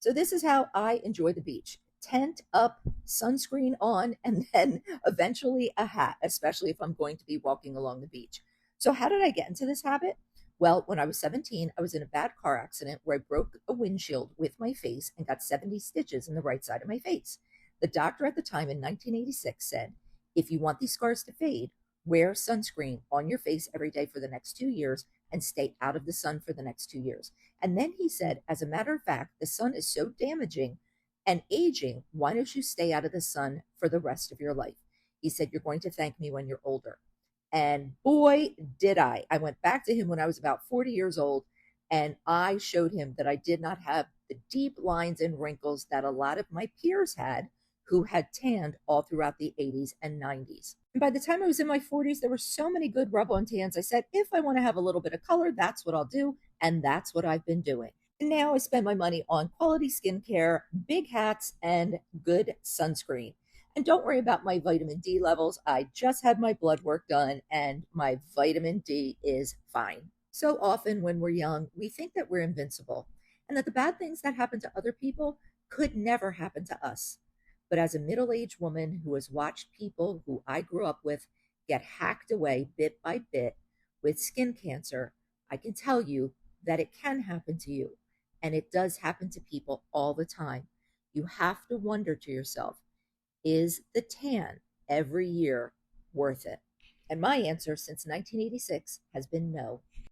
So this is how I enjoy the beach. Tent up, sunscreen on, and then eventually a hat, especially if I'm going to be walking along the beach. So how did I get into this habit? Well, when I was 17, I was in a bad car accident where I broke a windshield with my face and got 70 stitches in the right side of my face. The doctor at the time in 1986 said, if you want these scars to fade, wear sunscreen on your face every day for the next 2 years and stay out of the sun for the next 2 years. And then he said, as a matter of fact, the sun is so damaging and aging. Why don't you stay out of the sun for the rest of your life? He said, you're going to thank me when you're older. And boy, did I. I went back to him when I was about 40 years old, and I showed him that I did not have the deep lines and wrinkles that a lot of my peers had who had tanned all throughout the 80s and 90s. And by the time I was in my 40s, there were so many good rub on tans. I said, if I want to have a little bit of color, that's what I'll do. And that's what I've been doing. And now I spend my money on quality skincare, big hats, and good sunscreen. And don't worry about my vitamin D levels. I just had my blood work done, and my vitamin D is fine. So often when we're young, we think that we're invincible and that the bad things that happen to other people could never happen to us. But as a middle aged woman who has watched people who I grew up with get hacked away bit by bit with skin cancer, I can tell you that it can happen to you. And it does happen to people all the time. You have to wonder to yourself, is the tan every year worth it? And my answer since 1986 has been no.